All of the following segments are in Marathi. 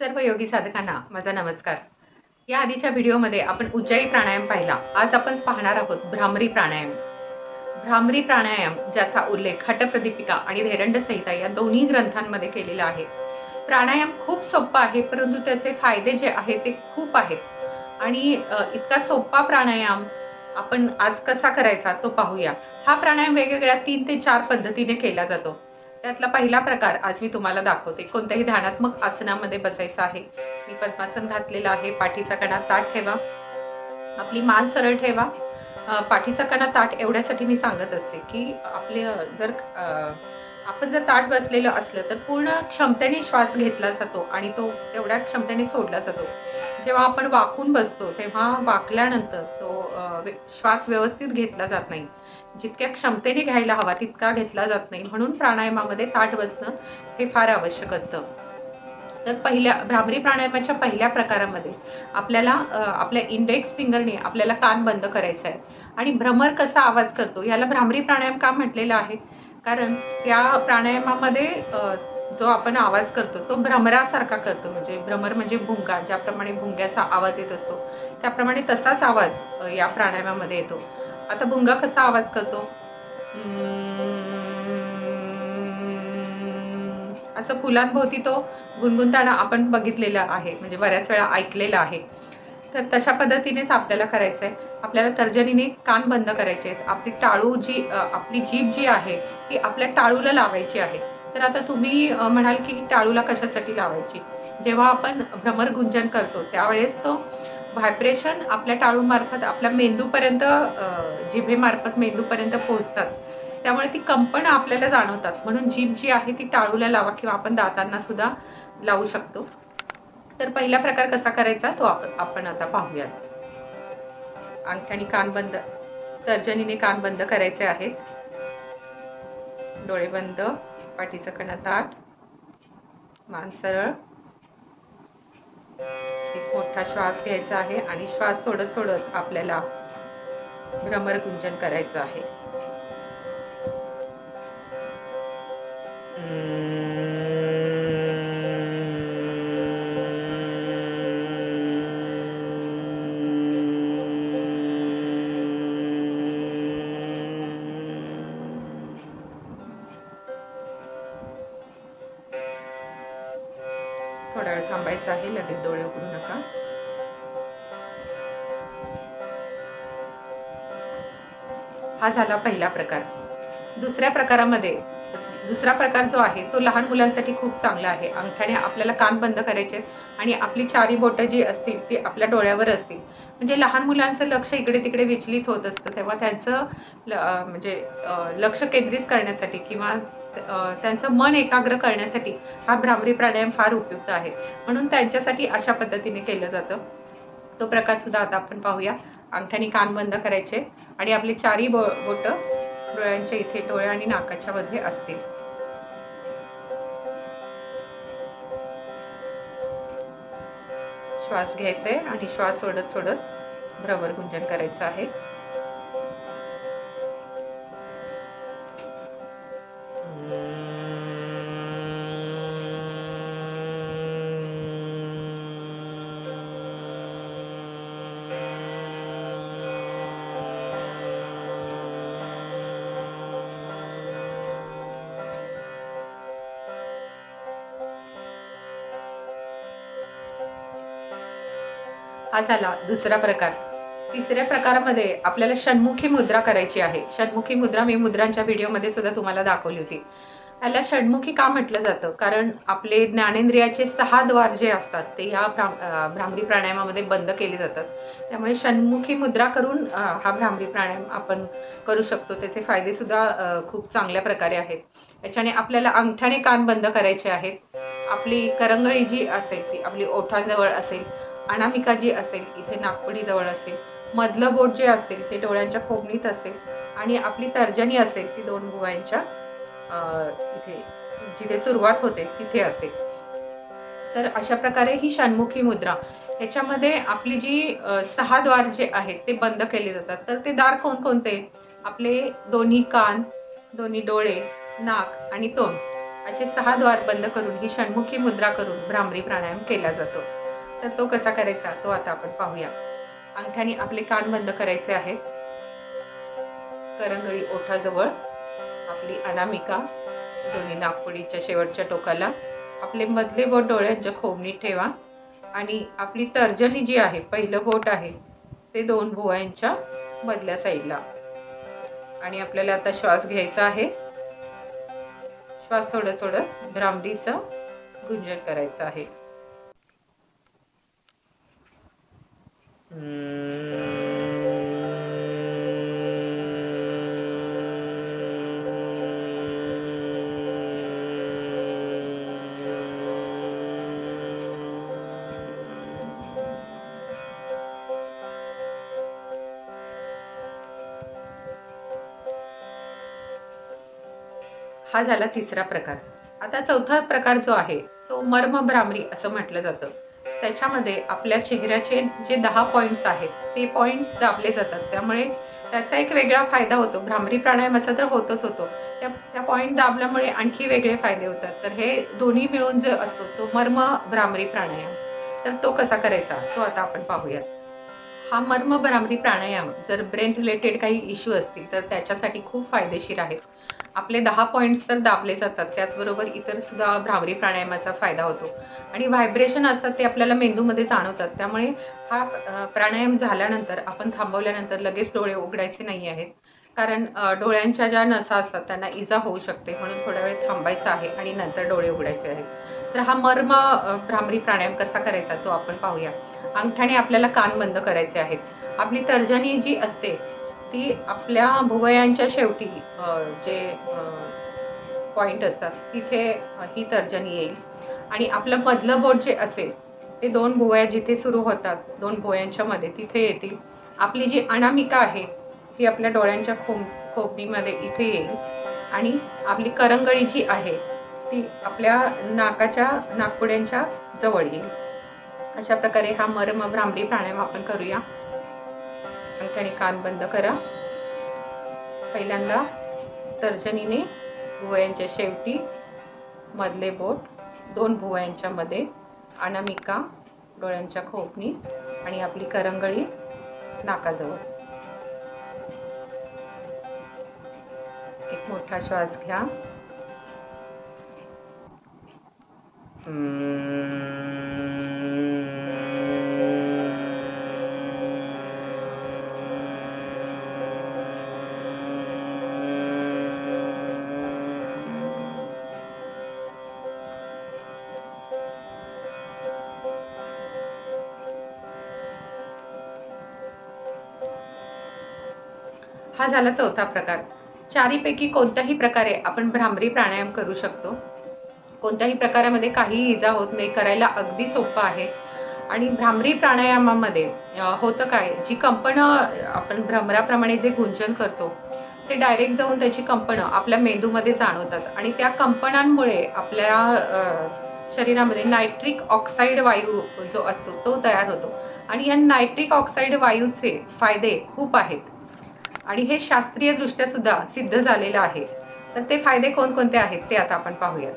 सर्व योगी साधकांना माझा नमस्कार। या आधीच्या व्हिडिओमध्ये आपण उज्जाई प्राणायाम पाहिला। आज आपण पाहणार आहोत भ्रामरी प्राणायाम। भ्रामरी प्राणायाम ज्याचा उल्लेख हठप्रदीपिका आणि धैर्यंड संहिता या दोन्ही ग्रंथांमध्ये केलेला आहे। प्राणायाम खूप सोपा आहे, परंतु त्याचे फायदे जे आहेत ते खूप आहेत आणि इतका सोपा प्राणायाम आपण आज कसा करायचा तो पाहूया। हा प्राणायाम वेगवेगळ्या 3 ते 4 पद्धतीने केला जातो। त्यातला पहिला प्रकार आज मी तुम्हाला दाखवते। कोणत्याही ध्यानात्मक आसनामध्ये बसायचं आहे। मी पद्मासन घातलेलं आहे। पाठीचा कणा ताठ ठेवा, आपली मान सरळ ठेवा। पाठीचा कणा ताठ एवढ्यासाठी मी सांगत असते की आपले जर आपण जर ताठ बसलेलं असलं तर पूर्ण क्षमतेने श्वास घेतला जातो आणि तो तेवढ्या क्षमतेने सोडला जातो। जेव्हा आपण वाकून बसतो तेव्हा वाकल्यानंतर तो श्वास व्यवस्थित घेतला जात नाही। जितक्या क्षमतेने घ्यायला हवा तितका घेतला जात नाही, म्हणून प्राणायामामध्ये ताठ बसणं हे फार आवश्यक असतं। तर पहिल्या भ्रामरी प्राणायामाच्या पहिल्या प्रकारामध्ये आपल्याला आपल्या इंडेक्स फिंगरने आपल्याला कान बंद करायचा आहे आणि भ्रमर कसा आवाज करतो याला भ्रामरी प्राणायाम का म्हटलेलं आहे, कारण या प्राणायामामध्ये जो आपण आवाज करतो तो भ्रमरासारखा करतो। म्हणजे भ्रमर म्हणजे भुंगा, ज्याप्रमाणे भुंग्याचा आवाज येत असतो त्याप्रमाणे तसाच आवाज या प्राणायामामध्ये येतो। आता भुंगा कसा आवाज करतो, असं फुलांभोवती तो गुणगुणताना आपण बघितलेलं आहे, म्हणजे बऱ्याच वेळा ऐकलेलं आहे। तर तशा पद्धतीनेच आपल्याला करायचं आहे। आपल्याला तर्जनीने कान बंद करायचे आहेत। आपली टाळू आपली जीभ जी आहे ती आपल्या टाळूला लावायची आहे। तर आता तुम्ही म्हणाल की टाळूला कशासाठी लावायची? जेव्हा आपण भ्रमर गुंजन करतो त्यावेळेस तो व्हायब्रेशन आपल्या टाळूमार्फत आपल्या मेंदूपर्यंत, जिभेमार्फत मेंदूपर्यंत पोहोचतात। त्यामुळे ती कंपन आपल्याला जाणवतात, म्हणून जीभ जी आहे ती टाळूला लावा किंवा आपण दातांना सुद्धा लावू शकतो। तर पहिला प्रकार कसा करायचा तो आपण आता पाहूयात। अंगठ्याने कान बंद, तर्जनीने कान बंद करायचे आहेत। डोळे बंद, पाठीचा कणा ताठ, मान सरळ। एक मोठा श्वास घ्यायचा आहे आणि श्वास सोडत सोडत आपल्याला भ्रमर गुंजन करायचं आहे। थोडा वेळ थांबायचं आहे, लगेच डोळे उघडू नका। हा झाला पहिला प्रकार। दुसऱ्या दुसरा प्रकार जो आहे तो लहान मुलांसाठी खूप चांगला आहे। अंगठ्याने आपल्याला कान बंद करायचे आणि आपली चारी बोटं जी असतील ती आपल्या डोळ्यावर असतील। म्हणजे लहान मुलांचं लक्ष इकडे तिकडे विचलित होत असतं, तेव्हा त्यांचं म्हणजे लक्ष केंद्रित करण्यासाठी किंवा त्यांचं मन एकाग्र करण्यासाठी हा भ्रामरी प्राणायाम फार उपयुक्त आहे, म्हणून त्यांच्यासाठी अशा पद्धतीने केलं जातं। तो प्रकार सुद्धा आता आपण पाहूया। अंगठ्याने कान बंद करायचे आणि आपली चारी बोटं डोळ्यांच्या इथे, डोळे आणि नाकाच्या मध्ये असतील। श्वास घ्यायचा आहे आणि श्वास सोडत सोडत भ्रमर गुंजन करायचं आहे। हा झाला दुसरा प्रकार। तिसऱ्या प्रकारामध्ये आपल्याला षण्मुखी मुद्रा करायची आहे। षण्मुखी मुद्रा मी मुद्रांच्या व्हिडिओमध्ये सुद्धा तुम्हाला दाखवली होती। याला षण्मुखी का म्हटलं जातं, कारण आपले ज्ञानेंद्रियाचे 6 द्वार जे असतात ते ह्या भ्रामरी प्राणायामामध्ये बंद केले जातात। त्यामुळे षण्मुखी मुद्रा करून हा भ्रामरी प्राणायाम आपण करू शकतो। त्याचे फायदे सुद्धा खूप चांगल्या प्रकारे आहेत। याच्याने आपल्याला अंगठ्याने कान बंद करायचे आहेत। आपली करंगळी जी असेल ती आपली ओठांजवळ असेल, अनामिका जी असेल इथे नाकपुडीजवळ असेल, मधलं बोट जे असेल ते डोळ्यांच्या खोबणीत असेल आणि आपली तर्जनी असेल ती 2 भुवयांच्या इथे जिथे सुरुवात होते तिथे असेल। तर अशा प्रकारे ही षण्मुखी मुद्रा, याच्यामध्ये आपली जी 6 द्वार जे आहेत ते बंद केले जातात। तर ते दार कोणकोणते? आपले दोन्ही कान, दोन्ही डोळे, नाक आणि तोंड असे 6 द्वार बंद करून ही षण्मुखी मुद्रा करून भ्रामरी प्राणायाम केला जातो. तर तो कसा करायचा तो आता आपण पाहूया. अंगठ्याने आपले कान बंद करायचे आहेत. करंगळी ओठाजवळ, आपली अनामिका दोन्ही नाकपुडीच्या शेवटच्या टोकाला, आपले मधले बोट डोळ्यांच्या खोबणीत ठेवा आणि आपली तर्जनी जी आहे, पहिलं बोट आहे ते 2 भुवयांच्या मधल्या साईडला. आणि आपल्याला आता श्वास घ्यायचा आहे. श्वास सोडत सोडत भ्रामरीचं गुंजन करायचं आहे. हा झाला तिसरा प्रकार. आता चौथा प्रकार जो आहे तो मर्म भ्रामरी असं म्हटलं जातं. त्याच्यामध्ये आपल्या चेहऱ्याचे जे 10 पॉइंट्स आहेत ते पॉइंट्स दाबले जातात. त्यामुळे त्याचा एक वेगळा फायदा होतो. भ्रामरी प्राणायामाचा तर होतच होतो. त्या पॉइंट दाबल्यामुळे आणखी वेगळे फायदे होतात. तर हे दोन्ही मिळून जो असतो तो मर्म भ्रामरी प्राणायाम. तर तो कसा करायचा तो आता आपण पाहूया. हा मर्म भ्रामरी प्राणायाम जर ब्रेन रिलेटेड काही इश्यू असतील तर त्याच्यासाठी खूप फायदेशीर आहेत. आपले 10 पॉइंट्स तर दाबले जातात. त्याचबरोबर इतर सुद्धा भ्रामरी प्राणायामाचा फायदा होतो. आणि व्हायब्रेशन असतात ते आपल्याला मेंदूमध्ये जाणवतात. त्यामुळे हा प्राणायाम झाल्यानंतर आपण थांबवल्यानंतर लगेच डोळे उघडायचे नाही आहेत. कारण डोळ्यांच्या ज्या नसा असतात त्यांना इजा होऊ शकते. म्हणून थोडा वेळ थांबायचं आहे आणि नंतर डोळे उघडायचे आहेत. तर हा मर्म भ्रामरी प्राणायाम कसा करायचा तो आपण पाहूया. अंगठ्याने आपल्याला कान बंद करायचे आहेत. आपली तर्जनी जी असते ती आपल्या भुवयांच्या शेवटी जे पॉइंट असतात तिथे ही तर्जनी येईल. आणि आपलं मधलं बोट जे असेल ते 2 भुवया जिथे सुरू होतात 2 भुवयांच्या मध्ये तिथे येतील. आपली जी अनामिका आहे ती आपल्या डोळ्यांच्या खोबणीमध्ये इथे येईल. आणि आपली करंगळी जी आहे ती आपल्या नाकपुड्यांच्या जवळ येईल. अशा प्रकारे हा मर्म भ्रामरी प्राणायाम आपण करूया. अंगठ्याने कान बंद करा. पहिल्यांदा तर्जनीने भुवयांच्या शेवटी, मधले बोट 2 भुवयांच्या मध्ये, अनामिका डोळ्यांच्या खोबणी आणि आपली करंगळी नाकाजवळ. एक मोठा श्वास घ्या. हा झाला चौथा प्रकार. चारीपैकी कोणत्याही प्रकारे आपण भ्रामरी प्राणायाम करू शकतो. कोणत्याही प्रकारामध्ये काहीही इजा होत नाही. करायला अगदी सोपं आहे. आणि भ्रामरी प्राणायामामध्ये होतं काय, जी कंपनं आपण भ्रमराप्रमाणे जे गुंजन करतो ते डायरेक्ट जाऊन त्याची कंपनं आपल्या मेंदूमध्ये जाणवतात. आणि त्या कंपनांमुळे आपल्या शरीरामध्ये नायट्रिक ऑक्साईड वायू जो असतो तो तयार होतो. आणि या नायट्रिक ऑक्साईड वायूचे फायदे खूप आहेत. आणि हे शास्त्रीय दृष्ट्या सुद्धा सिद्ध झालेलं आहे. तर ते फायदे कोणकोणते आहेत ते आता आपण पाहूयात.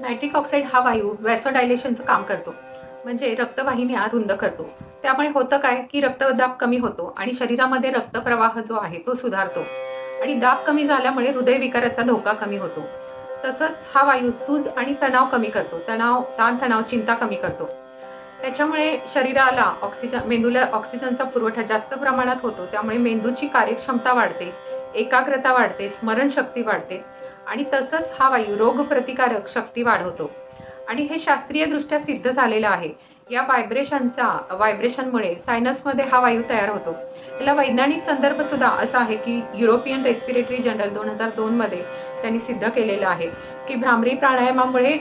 नायट्रिक ऑक्साईड हा वायू वॅसोडायलेशनचं काम करतो. म्हणजे रक्तवाहिन्या रुंद करतो. त्यामुळे होतं काय की रक्तदाब कमी होतो आणि शरीरामध्ये रक्तप्रवाह जो आहे तो सुधारतो. आणि दाब कमी झाल्यामुळे हृदयविकाराचा धोका कमी होतो. तसंच हा वायू सूज आणि तणाव कमी करतो. ताणतणाव, चिंता कमी करतो. त्याच्यामुळे शरीराला मेंदूला ऑक्सिजनचा पुरवठा जास्त प्रमाणात होतो. त्यामुळे मेंदूची कार्यक्षमता वाढते, एकाग्रता वाढते, स्मरणशक्ती वाढते. आणि तसंच हा वायू रोगप्रतिकारक शक्ती वाढवतो. आणि हे शास्त्रीयदृष्ट्या सिद्ध झालेलं आहे. या व्हायब्रेशनमुळे सायनसमध्ये हा वायू तयार होतो. याला वैज्ञानिक संदर्भ सुद्धा असा आहे की युरोपियन रेस्पिरेटरी जर्नल 2002 मध्ये त्यांनी सिद्ध केलेलं आहे की भ्रामरी प्राणायामामुळे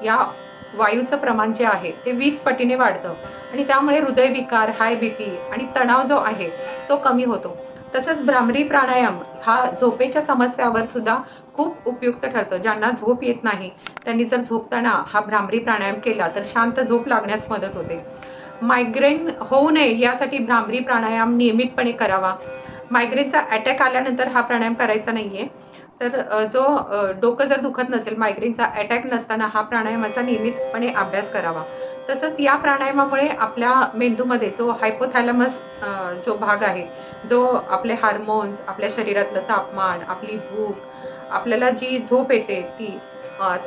या वायूचं प्रमाण जे आहे ते 20 पटीने वाढतं. आणि त्यामुळे हृदयविकार, हाय बीपी आणि तणाव जो आहे तो कमी होतो. तसंच भ्रामरी प्राणायाम हा झोपेच्या समस्यावर सुद्धा खूप उपयुक्त ठरतं. ज्यांना झोप येत नाही त्यांनी जर झोपताना हा भ्रामरी प्राणायाम केला तर शांत झोप लागण्यास मदत होते. मायग्रेन होऊ नये यासाठी भ्रामरी प्राणायाम नियमितपणे करावा. मायग्रेनचा अटॅक आल्यानंतर हा प्राणायाम करायचा नाहीये. तर जो डोकं जर दुखत नसेल, मायग्रेनचा अटॅक नसताना हा प्राणायामाचा नियमितपणे अभ्यास करावा. तसंच या प्राणायामामुळे आपल्या मेंदूमध्ये जो हायपोथॅलॅमस जो भाग आहे, जो आपले हार्मोन्स, आपल्या शरीरातलं तापमान, आपली भूक, आपल्याला जी झोप येते ती,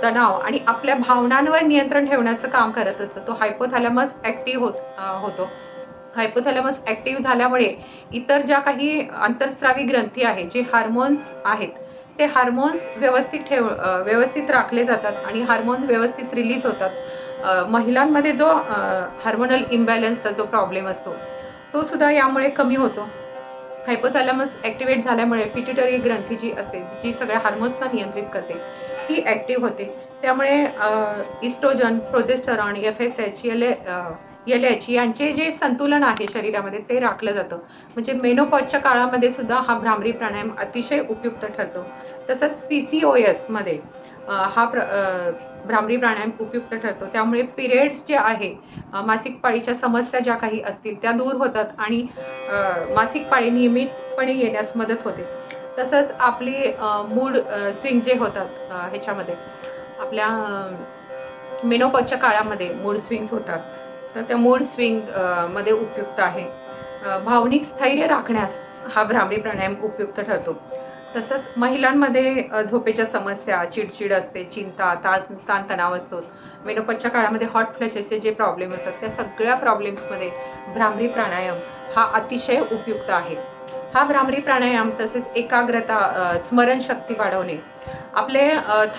तणाव आणि आपल्या भावनांवर नियंत्रण ठेवण्याचं काम करत असतं. तो हायपोथॅलॅमस ॲक्टिव्ह होतो. हायपोथॅलॅमस ॲक्टिव्ह झाल्यामुळे इतर ज्या काही अंतःस्रावी ग्रंथी आहेत, जे हार्मोन्स आहेत, ते हार्मोन्स व्यवस्थित राखले जातात आणि हार्मोन व्यवस्थित रिलीज होतात. महिलांमध्ये जो हार्मोनल इम्बॅलन्सचा जो प्रॉब्लेम असतो, तो सुद्धा यामुळे कमी होतो. हायपोथॅलॅमस ॲक्टिव्हेट झाल्यामुळे पिट्युटरी ग्रंथी जी असते, जी सगळ्या हार्मोन्सना नियंत्रित करते, ती ॲक्टिव्ह होते. त्यामुळे इस्ट्रोजन, प्रोजेस्टेरॉन, FSH, LH यांचे जे संतुलन आहे शरीरामध्ये ते राखलं जातं. म्हणजे मेनोपॉजच्या काळामध्ये सुद्धा हा भ्रामरी प्राणायाम अतिशय उपयुक्त ठरतो. तसंच PCOSमध्ये भ्रामरी प्राणायाम उपयुक्त ठरतो. त्यामुळे पिरियड्स जे आहे, मासिक पाळीच्या समस्या ज्या काही असतील त्या दूर होतात आणि मासिक पाळी नियमितपणे येण्यास मदत होते. तसंच आपली मूड स्विंग जे होतात ह्याच्यामध्ये आपल्या मेनोपॉजच्या काळामध्ये मूड स्विंग्स होतात. तर त्या मूड स्विंग मध्ये उपयुक्त आहे. भावनिक स्थैर्य राखण्यास हा भ्रामरी प्राणायाम उपयुक्त ठरतो. तसंच महिलांमध्ये झोपेच्या समस्या, चिडचिड असते, चिंता, ताणतणाव असतो. मेनोपॉजच्या काळामध्ये हॉट फ्लॅशेसचे जे प्रॉब्लेम असतात, त्या सगळ्या प्रॉब्लेम्समध्ये भ्रामरी प्राणायाम हा अतिशय उपयुक्त आहे. हा भ्रामरी प्राणायाम तसेच एकाग्रता, स्मरणशक्ती वाढवणे, आपले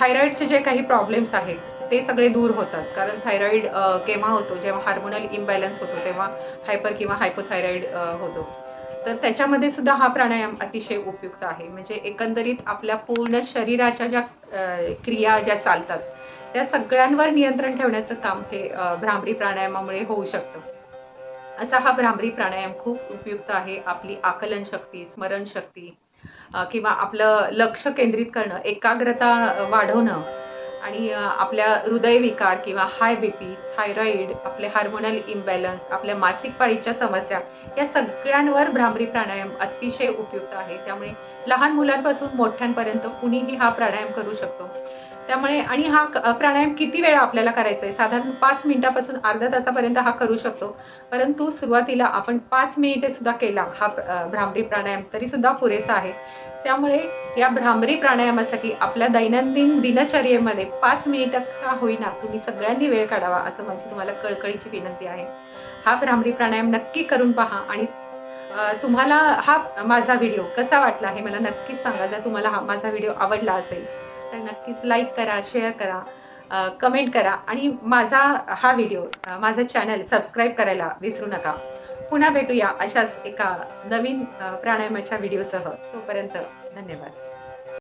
थायरॉईडचे जे काही प्रॉब्लेम्स आहेत ते सगळे दूर होतात. कारण थायरॉईड केव्हा होतो, जेव्हा हार्मोनल इम्बॅलन्स होतो तेव्हा हायपर किंवा हायपोथायरॉईड होतो. तर त्याच्यामध्ये सुद्धा हा प्राणायाम अतिशय उपयुक्त आहे. म्हणजे एकंदरीत आपल्या पूर्ण शरीराच्या ज्या क्रिया ज्या चालतात त्या सगळ्यांवर नियंत्रण ठेवण्याचं काम हे भ्रामरी प्राणायामामुळे होऊ शकतं. असा हा भ्रामरी प्राणायाम खूप उपयुक्त आहे. आपली आकलन शक्ती, स्मरणशक्ती किंवा आपलं लक्ष केंद्रित करणं, एकाग्रता वाढवणं आणि आपल्या हृदयविकार किंवा हाय BP, थायरॉईड, आपले हार्मोनल इम्बॅलन्स, आपल्या मासिक पाळीच्या समस्या या सगळ्यांवर भ्रामरी प्राणायाम अतिशय उपयुक्त आहे. त्यामुळे लहान मुलांपासून मोठ्यांपर्यंत कुणीही हा प्राणायाम करू शकतो. त्यामुळे आणि हा प्राणायाम किती वेळा आपल्याला करायचा आहे? साधारण 5 मिनिटापासून अर्ध्या तासापर्यंत हा करू शकतो. परंतु सुरुवातीला आपण 5 मिनिटे सुद्धा केला हा भ्रामरी प्राणायाम तरी सुद्धा पुरेसा आहे. त्यामुळे या भ्रामरी प्राणायामासाठी आपल्या दैनंदिन दिनचर्येमध्ये 5 मिनिटं का होईना तुम्ही सगळ्यांनी वेळ काढावा, असं माझी तुम्हाला कळकळीची विनंती आहे. हा भ्रामरी प्राणायाम नक्की करून पहा आणि तुम्हाला हा माझा व्हिडिओ कसा वाटला हे मला नक्कीच सांगा. जर तुम्हाला हा माझा व्हिडिओ आवडला असेल तर नक्कीच लाईक करा, शेअर करा, कमेंट करा आणि माझा हा व्हिडिओ, माझं चॅनल सबस्क्राईब करायला विसरू नका. पुन्हा भेटूया अशाच एका नवीन प्राणायामाच्या व्हिडिओसह. तोपर्यंत धन्यवाद.